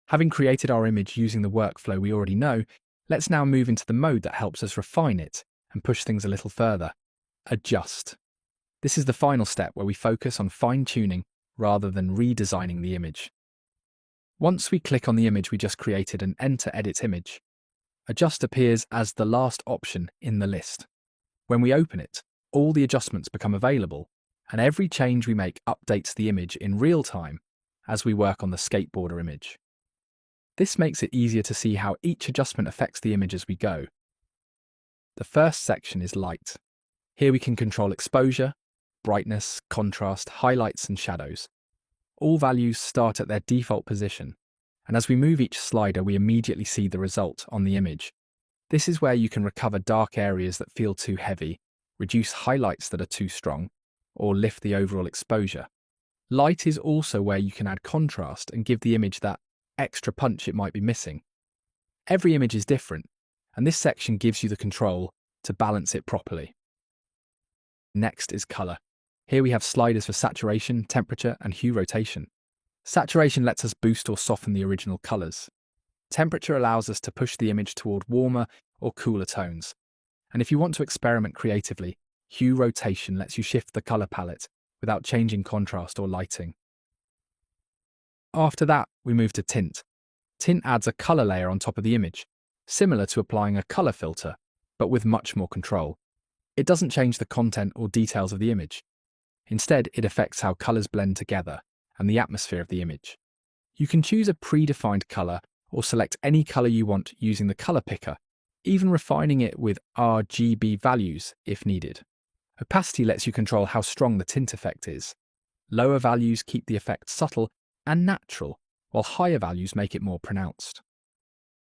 Having created our image using the workflow we already know, let's now move into the mode that helps us refine it and push things a little further. Adjust. This is the final step where we focus on fine-tuning rather than redesigning the image. Once we click on the image we just created and enter Edit Image, Adjust appears as the last option in the list. When we open it, all the adjustments become available, and every change we make updates the image in real time as we work on the skateboarder image. This makes it easier to see how each adjustment affects the image as we go. The first section is light. Here we can control exposure, brightness, contrast, highlights and shadows. All values start at their default position, and as we move each slider we immediately see the result on the image. This is where you can recover dark areas that feel too heavy, reduce highlights that are too strong, or lift the overall exposure. Light is also where you can add contrast and give the image that extra punch it might be missing. Every image is different, and this section gives you the control to balance it properly. Next is color. Here we have sliders for saturation, temperature, and hue rotation. Saturation lets us boost or soften the original colors. Temperature allows us to push the image toward warmer or cooler tones. And if you want to experiment creatively, hue rotation lets you shift the color palette without changing contrast or lighting. After that, we move to tint. Tint adds a color layer on top of the image, similar to applying a color filter, but with much more control. It doesn't change the content or details of the image. Instead, it affects how colors blend together and the atmosphere of the image. You can choose a predefined color or select any color you want using the color picker, even refining it with RGB values if needed. Opacity lets you control how strong the tint effect is. Lower values keep the effect subtle and natural, while higher values make it more pronounced.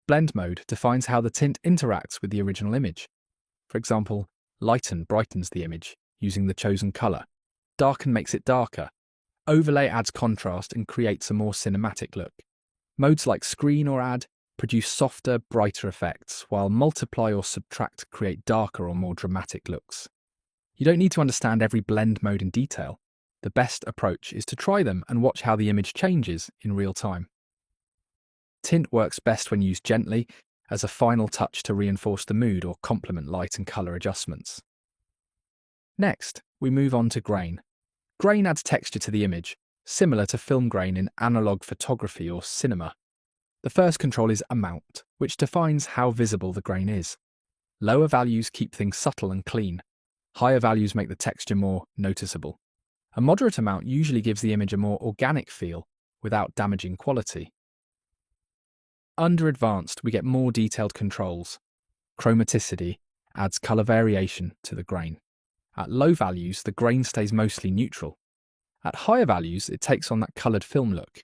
Blend mode defines how the tint interacts with the original image. For example, lighten brightens the image using the chosen color. Darken makes it darker. Overlay adds contrast and creates a more cinematic look. Modes like screen or add produce softer, brighter effects, while multiply or subtract create darker or more dramatic looks. You don't need to understand every blend mode in detail. The best approach is to try them and watch how the image changes in real time. Tint works best when used gently, as a final touch to reinforce the mood or complement light and color adjustments. Next, we move on to grain. Grain adds texture to the image, similar to film grain in analog photography or cinema. The first control is amount, which defines how visible the grain is. Lower values keep things subtle and clean. Higher values make the texture more noticeable. A moderate amount usually gives the image a more organic feel without damaging quality. Under advanced, we get more detailed controls. Chromaticity adds color variation to the grain. At low values, the grain stays mostly neutral. At higher values, it takes on that colored film look.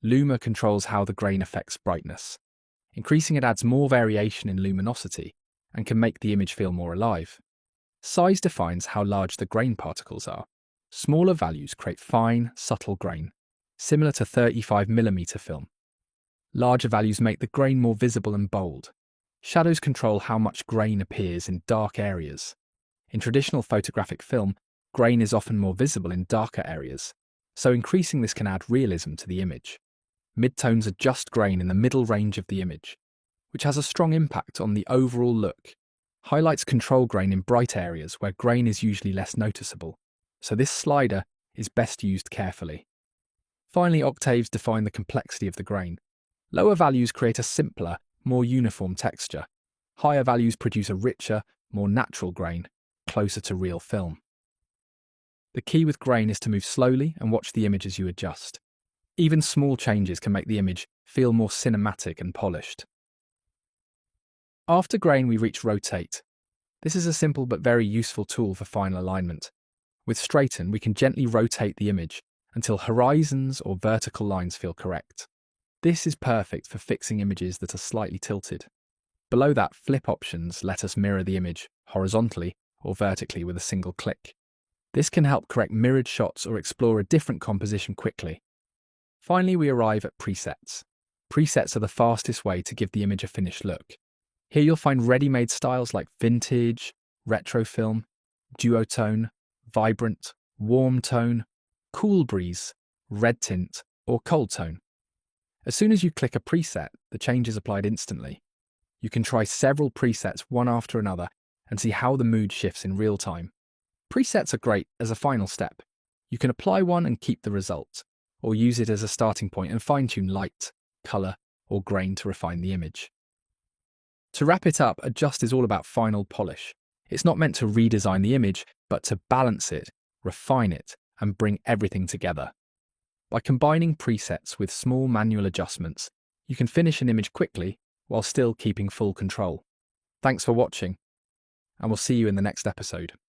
Luma controls how the grain affects brightness. Increasing it adds more variation in luminosity and can make the image feel more alive. Size defines how large the grain particles are. Smaller values create fine, subtle grain, similar to 35mm film. Larger values make the grain more visible and bold. Shadows control how much grain appears in dark areas. In traditional photographic film, grain is often more visible in darker areas, so increasing this can add realism to the image. Midtones adjust grain in the middle range of the image, which has a strong impact on the overall look. Highlights control grain in bright areas where grain is usually less noticeable, so this slider is best used carefully. Finally, octaves define the complexity of the grain. Lower values create a simpler, more uniform texture. Higher values produce a richer, more natural grain, closer to real film. The key with grain is to move slowly and watch the image as you adjust. Even small changes can make the image feel more cinematic and polished. After grain, we reach rotate. This is a simple but very useful tool for final alignment. With straighten, we can gently rotate the image until horizons or vertical lines feel correct. This is perfect for fixing images that are slightly tilted. Below that, flip options let us mirror the image horizontally or vertically with a single click. This can help correct mirrored shots or explore a different composition quickly. Finally, we arrive at presets. Presets are the fastest way to give the image a finished look. Here you'll find ready-made styles like vintage, retro film, duotone, vibrant, warm tone, cool breeze, red tint, or cold tone. As soon as you click a preset, the change is applied instantly. You can try several presets one after another and see how the mood shifts in real time. Presets are great as a final step. You can apply one and keep the result, or use it as a starting point and fine-tune light, color, or grain to refine the image. To wrap it up, Adjust is all about final polish. It's not meant to redesign the image, but to balance it, refine it, and bring everything together. By combining presets with small manual adjustments, you can finish an image quickly while still keeping full control. Thanks for watching, and we'll see you in the next episode.